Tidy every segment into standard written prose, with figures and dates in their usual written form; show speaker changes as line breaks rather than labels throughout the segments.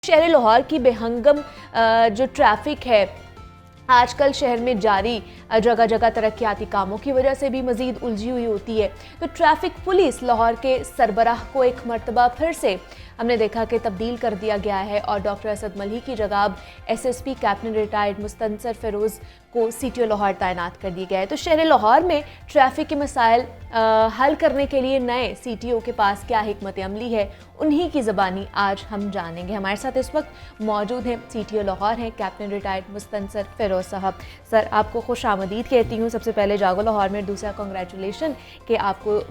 शहर लाहौर की बेहंगम जो ट्रैफिक है आजकल शहर में जारी जगह जगह तरक्याती कामों की वजह से भी मजीद उलझी हुई होती है। तो ट्रैफिक पुलिस लाहौर के सरबराह को एक मरतबा फिर से हमने देखा कि तब्दील कर दिया गया है और डॉक्टर असद मलही की जगह अब SSP captain retired Mustansar Firoz को सीटीओ लाहौर तैनात कर दिया गया है। तो शहर लाहौर में ट्रैफिक के मसाइल हल करने के लिए नए सीटीओ के पास क्या हिकमत अमली है, उन्हीं की ज़बानी आज हम जानेंगे। हमारे साथ इस वक्त मौजूद हैं सीटीओ लाहौर हैं कैप्टन रिटायर्ड मुस्तनसर फिरोज़ साहब। सर, आपको खुश आमदीद कहती हूँ सबसे पहले जागो लाहौर में, दूसरा कॉन्ग्रेचुलेशन कि आपको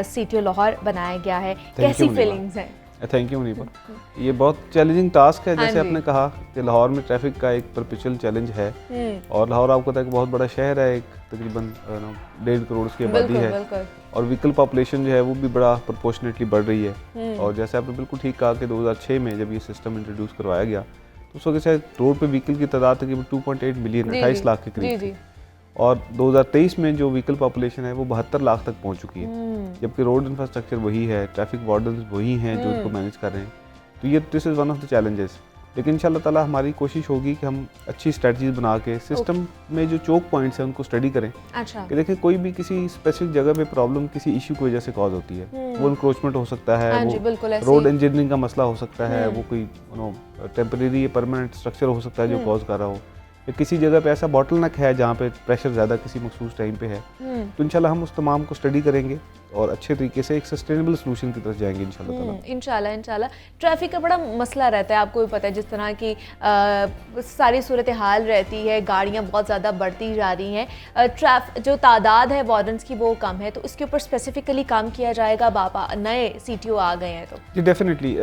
सीटीओ लाहौर बनाया गया है। कैसी फीलिंग्स हैं?
Thank you Muniba. ये बहुत चैलेंजिंग टास्क है, जैसे आपने कहा कि लाहौर में ट्रैफिक का एक परपेचुअल चैलेंज है और लाहौर आपको पता है कि बहुत बड़ा शहर है, एक तकरीबन 1.5 करोड़ की आबादी है और व्हीकल पॉपुलेशन जो है वो भी बड़ा प्रोपोर्शनेटली बढ़ रही है। और जैसे आपने बिल्कुल ठीक कहा कि 2006 में जब ये सिस्टम इंट्रोड्यूस करवाया गया तो उस वक्त से रोड पे व्हीकल की तादाद तकरीबन 2.8 मिलियन 28 लाख के करीब थी और 2023 में जो व्हीकल पॉपुलेशन है वो 72 लाख तक पहुंच चुकी है, जबकि रोड इंफ्रास्ट्रक्चर वही है, ट्रैफिक वार्डन्स वही हैं जो इनको मैनेज कर रहे हैं। तो ये this is one of the challenges. लेकिन इंशाल्लाह ताला हमारी कोशिश होगी कि हम अच्छी स्ट्रेटजीज बना के सिस्टम में जो चोक पॉइंट्स हैं उनको स्टडी करें।
अच्छा।
कि देखें कोई भी किसी स्पेसिफिक जगह पे प्रॉब्लम किसी इशू की वजह से कॉज होती है, वो इंक्रोचमेंट हो सकता है, वो रोड इंजीनियरिंग का मसला हो सकता है, वो कोई टेम्परेरी या परमानेंट स्ट्रक्चर हो सकता है जो कॉज कर रहा हो, या किसी जगह पे ऐसा बॉटलनेक है जहाँ पे प्रेशर ज़्यादा किसी मखसूस टाइम पे है। तो इंशाल्लाह हम उस तमाम को स्टडी करेंगे और अच्छे तरीके से एक सस्टेनेबल सोल्यूशन की तरफ जाएंगे इंशाल्लाह। ट्रैफिक का बड़ा मसला रहता है, आपको भी पता है, जिस तरह की सारी सूरत हाल रहती है, गाड़ियाँ बहुत ज़्यादा बढ़ती जा रही हैं, जो तादाद है वार्डन्स की वो कम है, तो इसके ऊपर स्पेसिफिकली काम किया जाएगा। बाबा नए सीटीओ आ गए हैं तो जी डेफिनेटली,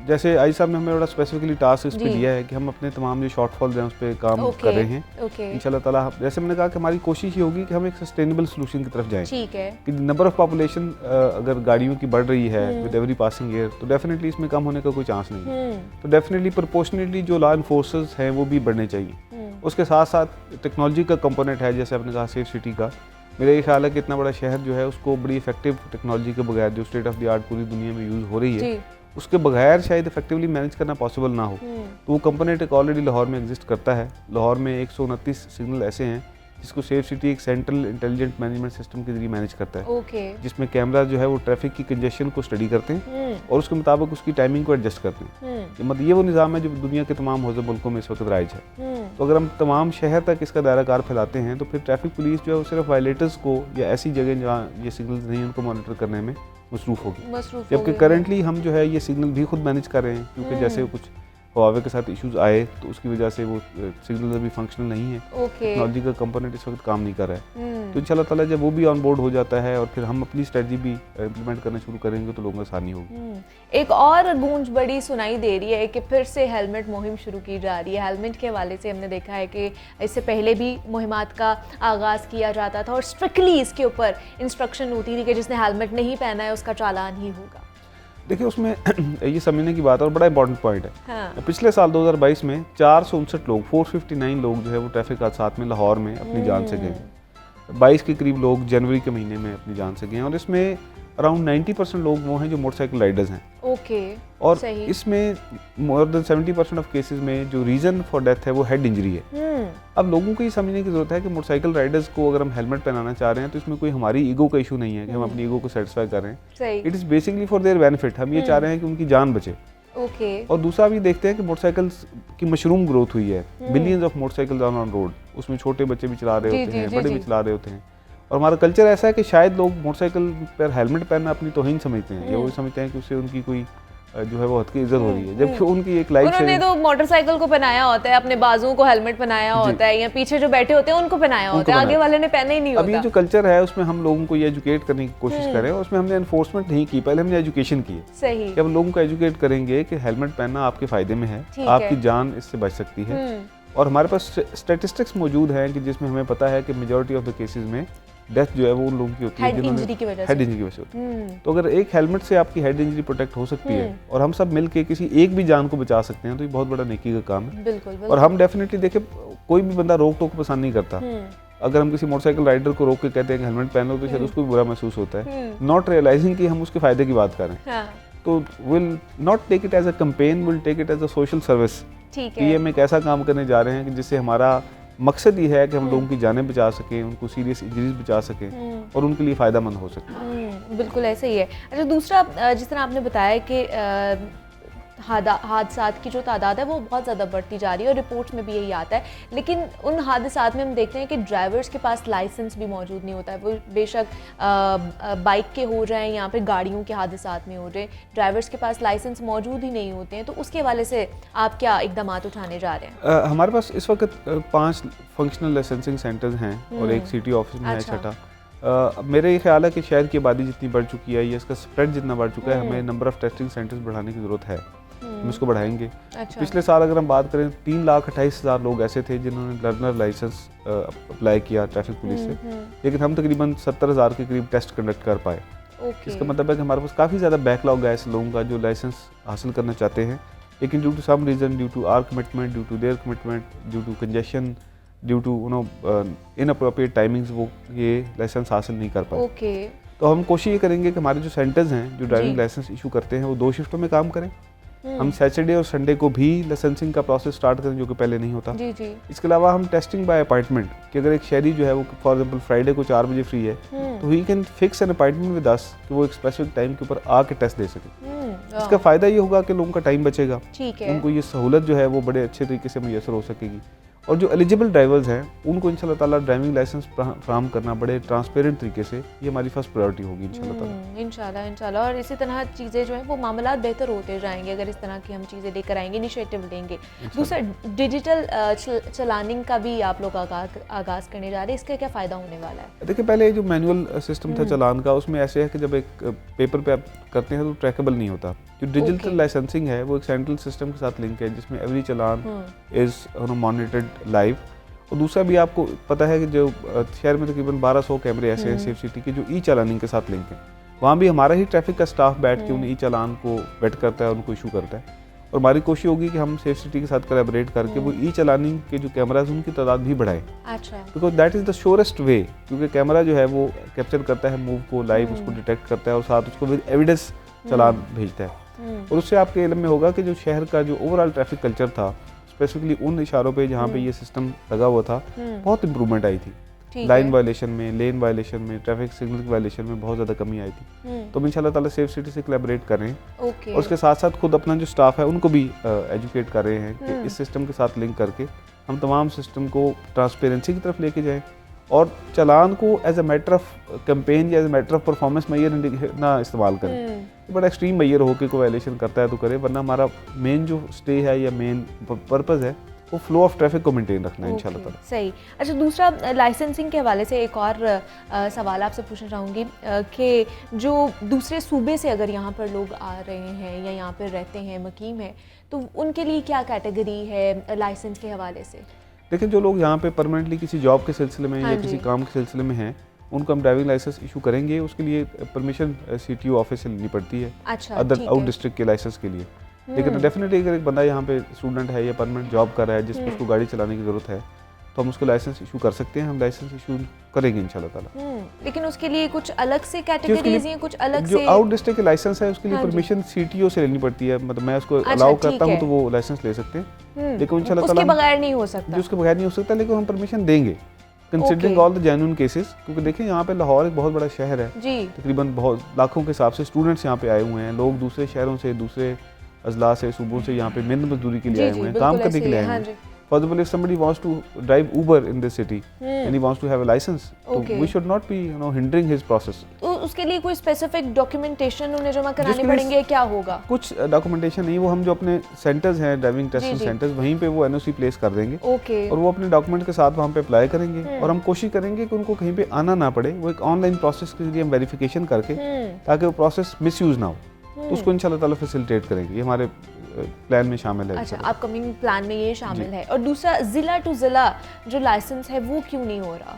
जैसे आई साहब ने हमें बड़ा स्पेसिफिकली टास्क इस पे दिया है कि हम अपने तमाम जो शॉर्टफॉल्स हैं उस पर काम कर रहे हैं इंशाल्लाह ताला। जैसे मैंने कहा कि हमारी कोशिश ये होगी कि हम एक सस्टेनेबल सोल्यूशन की तरफ जाएं।
ठीक है
कि नंबर ऑफ पॉपुलेशन अगर गाड़ियों की बढ़ रही है विद एवरी पासिंग ईयर तो डेफिनेटली इसमें कम होने का कोई चांस नहीं है। तो डेफिनेटली प्रोपोर्शनेटली जो लॉ एनफोर्सर्स हैं वो भी बढ़ने चाहिए। उसके साथ साथ टेक्नोलॉजी का कंपोनेंट है, जैसे आपने कहा सेफ सिटी का। मेरा ये ख्याल है कि इतना बड़ा शहर जो है उसको बड़ी इफेक्टिव टेक्नोलॉजी के बगैर जो स्टेट ऑफ द आर्ट पूरी दुनिया में यूज़ हो रही है उसके बगैर शायद इफेक्टिवली मैनेज करना पॉसिबल ना हो। तो वो कंपोनेंट एक ऑलरेडी लाहौर में एग्जिस्ट करता है। लाहौर में 129 सिग्नल ऐसे हैं जिसको सेफ सिटी एक सेंट्रल इंटेलिजेंट मैनेजमेंट सिस्टम के जरिए मैनेज करता है, जिसमें कैमरा जो है वो ट्रैफिक की कंजेशन को स्टडी करते हैं और उसके मुताबिक उसकी टाइमिंग को एडजस्ट करते हैं। मतलब ये वो निज़ाम है जो दुनिया के तमाम हौज़े मुल्कों में इस वक्त राइज है। तो अगर हम तमाम शहर तक इसका दायरा कार फैलाते हैं तो फिर ट्रैफिक पुलिस जो है वो सिर्फ वायलेटर्स को या ऐसी जगह जहाँ ये सिग्नल्स नहीं उनको मॉनिटर करने में मसरूफ़ होगी, जबकि करंटली हम जो है ये सिग्नल भी खुद मैनेज कर रहे हैं, क्योंकि जैसे कुछ हुआवे के साथ इश्यूज आए तो उसकी वजह से वो सिग्नल अभी फंक्शनल नहीं है, टेक्नोलॉजी का कंपोनेंट इस वक्त काम नहीं कर रहा है। तो इंशाल्लाह ताला जब वो भी ऑन बोर्ड हो जाता है और फिर हम अपनी स्ट्रेटजी भी इम्प्लीमेंट करना शुरू करेंगे तो लोगों को आसानी होगी।
एक और गूंज बड़ी सुनाई दे रही है कि फिर से हेलमेट मुहिम शुरू की जा रही है। हेलमेट के हवाले से हमने देखा है कि इससे पहले भी मुहिमात का आगाज़ किया जाता था और स्ट्रिक्टली इसके ऊपर इंस्ट्रक्शन होती थी कि जिसने हेलमेट नहीं पहना है उसका चालान ही होगा।
देखिए उसमें ये समझने की बात है और बड़ा इंपॉर्टेंट पॉइंट है। हाँ। पिछले साल 2022 में 459 लोग 459 लोग जो है वो ट्रैफिक हादसात में लाहौर में अपनी जान से गए। 22 के करीब लोग जनवरी के महीने में अपनी जान से गए और इसमें अराउंड 90% लोग वो हैं जो मोटरसाइकिल राइडर्स हैं। और इसमें मोर देन 70% ऑफ केसेस में जो रीज़न फॉर डेथ है वो हेड इंजरी है। अब लोगों को ये समझने की जरूरत है कि मोटरसाइकिल राइडर्स को अगर हम हेलमेट पहनाना चाह रहे हैं तो इसमें कोई हमारी ईगो का इशू नहीं है कि हम अपनी ईगो को सेटिस्फाई कर रहे हैं। It is basically for their benefit. हम ये चाह रहे हैं कि उनकी जान बचे। और दूसरा भी देखते हैं कि मोटरसाइकिल की मशरूम ग्रोथ हुई है, billions of motorcycle on road, उसमें छोटे बच्चे भी चला रहे होते हैं, बड़े भी चला रहे होते हैं। और हमारा कल्चर ऐसा है कि शायद लोग मोटरसाइकिल पर हेलमेट पहनना अपनी तौहीन समझते हैं, या वो समझते हैं कि उससे उनकी कोई जो है वो हद की इज्जत हो रही है, जबकि उनकी एक लाइफ
उन्होंने तो मोटरसाइकिल को पहनाया होता है, अपने बाजुओं को हेलमेट पहनाया होता है, या पीछे जो बैठे होते हैं उनको पहनाया होता है, आगे वाले ने पहना ही नहीं होता।
अब ये जो कल्चर है उसमें हम लोगों को ये एजुकेट करने की कोशिश करें और उसमें हमने एनफोर्समेंट नहीं की, पहले हमने एजुकेशन की है।
सही।
कि हम लोगों को एजुकेट करेंगे कि हेलमेट पहनना आपके फायदे में है, आपकी जान इससे बच सकती है। और हमारे पास स्टैटिस्टिक्स मौजूद हैं कि जिसमें हमें पता है कि मेजॉरिटी ऑफ द केसेस में डेथ जो है वो उन लोगों की होती है
हेड इंजरी की वजह से
होती है। तो अगर एक हेलमेट से आपकी हेड इंजरी प्रोटेक्ट हो सकती है और हम सब मिलके किसी एक भी जान को बचा सकते हैं तो ये बहुत बड़ा नेकी का काम है।
बिल्कुल।
और हम डेफिनेटली देखें कोई भी बंदा रोक टोक पसंद नहीं करता। अगर हम किसी मोटरसाइकिल राइडर को रोक के कहते हैं कि हेलमेट पहन लो तो शायद उसको भी बुरा महसूस होता है, नॉट रियलाइजिंग कि हम उसके फायदे की बात कर रहे हैं। तो will not take it as a campaign, will take it as a social service.
ठीक
कि
है।
ये हम एक ऐसा काम करने जा रहे हैं कि जिससे हमारा मकसद ये है कि हम लोगों की जानें बचा सकें, उनको सीरियस इंजरीज बचा सकें और उनके लिए फ़ायदेमंद हो सके।
बिल्कुल ऐसे ही है। अच्छा, दूसरा जिस तरह आपने बताया कि हादसात की जो तादाद है वो बहुत ज़्यादा बढ़ती जा रही है और रिपोर्ट्स में भी यही आता है, लेकिन उन हादसात में हम देखते हैं कि ड्राइवर्स के पास लाइसेंस भी मौजूद नहीं होता है। वो बेशक बाइक के हो जाएं या फिर गाड़ियों के हादसात में हो जाए, ड्राइवर्स के पास लाइसेंस मौजूद ही नहीं होते हैं। तो उसके हवाले से आप क्या इकदाम उठाने जा रहे हैं?
हमारे पास इस वक्त 5 फंक्शनल लाइसेंसिंग सेंटर्स हैं और एक सिटी ऑफिस में है छठा। मेरे ख्याल है कि शहर की आबादी जितनी बढ़ चुकी है या इसका स्प्रेड जितना बढ़ चुका है, हमें नंबर ऑफ टेस्टिंग सेंटर्स बढ़ाने की ज़रूरत है। हम इसको बढ़ाएंगे।
अच्छा।
पिछले साल अगर हम बात करें 3,28,000 लोग ऐसे थे जिन्होंने लर्नर लाइसेंस अप्लाई किया ट्रैफिक पुलिस से, लेकिन हम तकरीबन 70,000 के करीब टेस्ट कंडक्ट कर पाए। इसका मतलब है कि हमारे पास काफ़ी ज़्यादा बैकलॉग है ऐसे लोगों का जो लाइसेंस हासिल करना चाहते हैं, लेकिन due to some reason, due to our commitment, due to their commitment, due to congestion, due to inappropriate timings, वो ये लाइसेंस हासिल नहीं कर पाए। तो हम कोशिश ये करेंगे कि हमारे जो सेंटर्स हैं जो ड्राइविंग लाइसेंस इशू करते हैं वो 2 शिफ्टों में काम करें। हम सैटरडे और संडे को भी लाइसेंसिंग का प्रोसेस स्टार्ट करें, जो कि पहले नहीं होता।
जी जी।
इसके अलावा हम टेस्टिंग बाय अपॉइंटमेंट, कि अगर एक शहरी जो है वो फॉर एग्जांपल फ्राइडे को 4 बजे फ्री है, तो he can fix an appointment with us कि वो एक स्पेसिफिक टाइम के ऊपर आके टेस्ट दे सके। इसका फ़ायदा ये होगा कि लोगों का टाइम बचेगा, उनको ये सहूलत जो है वो बड़े अच्छे तरीके से मैसर हो सकेगी। और जो एलिजिबल ड्राइवर्स हैं उनको इंशाल्लाह ताला ड्राइविंग लाइसेंस फ्राहम करना बड़े ट्रांसपेरेंट तरीके से, ये हमारी फर्स्ट प्रायोरिटी होगी इंशाल्लाह ताला।
इंशाल्लाह। और इसी तरह चीज़ें जो हैं वो मामलात बेहतर होते जाएंगे अगर इस तरह की हम चीज़ें लेकर आएंगे, इनिशिएटिव लेंगे। दूसरा, डिजिटल चलानिंग का भी आप लोग आगाज़ करने जा रहे हैं, इसका क्या फ़ायदा होने वाला है?
देखिए, पहले जो मैनुअल सिस्टम था चलान का, उसमें ऐसे है कि जब एक पेपर पे आप करते हैं तो ट्रैकेबल नहीं होता। जो डिजिटल लाइसेंसिंग है वो एक सेंट्रल सिस्टम के साथ लिंक है जिसमें every challan is monitored live. और दूसरा भी आपको पता है कि जो शहर में तकरीबन 1200 कैमरे ऐसे हैं सेफ सिटी के जो ई चालानिंग के साथ लिंक हैं। वहाँ भी हमारा ही ट्रैफिक का स्टाफ बैठ के उन ई चालान को वेट करता है, उनको इशू करता है। और हमारी कोशिश होगी कि हम सेफ सिटी के साथ कोलैबोरेट करके वो ई चालानिंग के जो कैमराज उनकी तादाद भी बढ़ाएं।
अच्छा।
Because that is the surest way, क्योंकि कैमरा जो है वो कैप्चर करता है मूव को, लाइव उसको डिटेक्ट करता है और साथ उसको विद एविडेंस चालान भेजता है। और उससे आपके इल्म में होगा कि जो शहर का जो ओवरऑल ट्रैफिक कल्चर था, स्पेसिफिकली उन इशारों पे जहाँ पे ये सिस्टम लगा हुआ था, बहुत इंप्रूवमेंट आई थी। लाइन वायलेशन में, लेन वायलेशन में, ट्रैफिक सिग्नल वायलेशन में बहुत ज़्यादा कमी आई थी। तो हम इंशाल्लाह ताला सेफ सिटी से कोलैबोरेट कर रहे हैं और उसके साथ साथ खुद अपना जो स्टाफ है उनको भी एजुकेट कर रहे हैं कि इस सिस्टम के साथ लिंक करके हम तमाम सिस्टम को ट्रांसपेरेंसी की तरफ लेके जाएँ और चालान को as a matter of campaign या as a matter of performance मैयर ना इस्तेमाल करें। बड़ा एक्सट्रीम मैयर होकर कोई वायलेशन करता है तो करे, वरना हमारा मेन जो स्टे है या मेन पर्पज़ है वो फ्लो ऑफ ट्रैफिक को मेंटेन रखना है इंशाल्लाह ताला।
सही। अच्छा, दूसरा लाइसेंसिंग के हवाले से एक और सवाल आपसे पूछना चाहूँगी कि जो दूसरे सूबे से अगर यहाँ पर लोग आ रहे हैं या यहाँ पर रहते हैं, मुकीम है, तो उनके लिए क्या कैटेगरी है लाइसेंस के हवाले से?
लेकिन जो लोग यहाँ पे परमानेंटली किसी जॉब के सिलसिले में या किसी काम के सिलसिले में हैं, उनको हम ड्राइविंग लाइसेंस इशू करेंगे। उसके लिए परमिशन CTO ऑफिस से लेनी पड़ती है।
अच्छा,
अदर आउट डिस्ट्रिक्ट के लाइसेंस के लिए। लेकिन डेफिनेटली अगर एक बंदा यहाँ पे स्टूडेंट है या परमानेंट जॉब कर रहा है जिसमें उसको गाड़ी चलाने की ज़रूरत है, तो हम उसको लाइसेंस इशू कर सकते हैं। हम लाइसेंस इशू करेंगे इंशाल्लाह ताला।
लेकिन उसके लिए कुछ अलग से कैटेगरीज हैं, कुछ अलग
जो
से
आउट डिस्ट्रिक्ट के लाइसेंस है उसके लिए परमिशन CTO से लेनी पड़ती है। मतलब मैं उसको अलाउ करता हूँ तो वो लाइसेंस ले सकते हैं, लेकिन इंशाल्लाह ताला
उसके बगैर नहीं हो सकता।
जो उसके बगैर नहीं हो सकता, लेकिन हम परमिशन देंगे considering all the genuine cases. क्योंकि देखिए यहाँ पे लाहौर एक बहुत बड़ा शहर है
जी।
तकरीबन बहुत लाखों के हिसाब से स्टूडेंट्स यहाँ पे आए हुए हैं। लोग दूसरे शहरों से, दूसरे अजला से, सूबों से यहाँ पे मेहनत मजदूरी के लिए आए हुए हैं, काम करने के लिए आए हुए हैं। For example, if somebody wants to drive Uber in this city and he wants to have a license, so we should not be hindering his process.
तो उसके लिए कोई स्पेसिफिक डॉक्यूमेंटेशन उन्हें जमा कराने पड़ेंगे, क्या होगा?
कुछ डॉक्यूमेंटेशन नहीं, वो हम जो अपने सेंटर्स हैं ड्राइविंग टेस्टिंग सेंटर्स, वहीं पे वो NOC प्लेस कर देंगे और वो अपने डॉक्यूमेंट के साथ वहाँ पे अप्लाई करेंगे। और हम कोशिश करेंगे कि उनको कहीं पे आना ना पड़े, वो एक ऑनलाइन प्रोसेस के जरिए हम वेरिफिकेशन करके ताकि वो प्रोसेस मिसयूज ना हो, तो उसको इंशाल्लाह ताला फैसिलिटेट करेंगे। ये हमारे प्लान में शामिल है।
अच्छा, अपकमिंग प्लान में ये शामिल है। और दूसरा, जिला टू जिला जो लाइसेंस है वो क्यों नहीं हो रहा?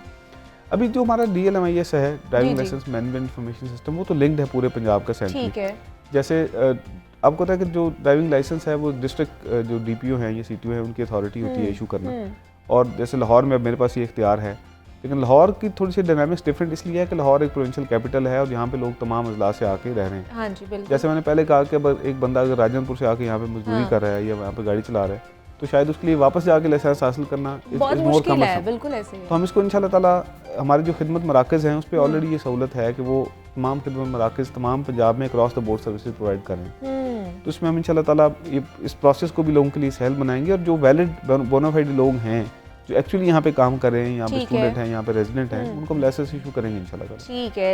अभी जो हमारा DLMIS है, driving licence management information system, वो तो लिंक्ड है पूरे पंजाब का सेंटर।
ठीक है।
जैसे आपको पता है कि जो ड्राइविंग लाइसेंस है वो डिस्ट्रिक्ट जो DPO हैं या CTO है उनकी अथॉरिटी होती है इशू करना। और जैसे लाहौर में अब मेरे पास ये इख्तियार है लेकिन लाहौर की थोड़ी सी डायनामिक्स डिफरेंट इसलिए है कि लाहौर एक प्रोविंशियल कैपिटल है और यहाँ पे लोग तमाम अजला से आके रह रहे हैं।
हाँ जी बिल्कुल।
जैसे मैंने पहले कहा कि अगर एक बंदा अगर राजनपुर से आके यहाँ पे मजदूरी कर रहा है या यहाँ पे गाड़ी चला रहा है तो शायद उसके लिए वापस जाके लाइसेंस हासिल करना
बहुत मुश्किल है, बिल्कुल ऐसे ही है।
तो हम इसको इंशाल्लाह ताला हमारे जो खिदमत मराकज़ हैं उस पर ऑलरेडी ये सहूलत है कि वो तमाम खिदमत मराकज़ तमाम पंजाब में cross the board services provide करें। तो इसमें हम इंशाल्लाह ताला इस प्रोसेस को भी लोगों के लिए सहल बनाएंगे और जो वैलिड बोनाफाइड लोग हैं जो एक्चुअली यहाँ पे काम कर रहे हैं, यहाँ पे स्टूडेंट हैं, यहाँ पे रेजिडेंट हैं, उनको हम लाइसेंस इशू करेंगे इंशाल्लाह।
ठीक है।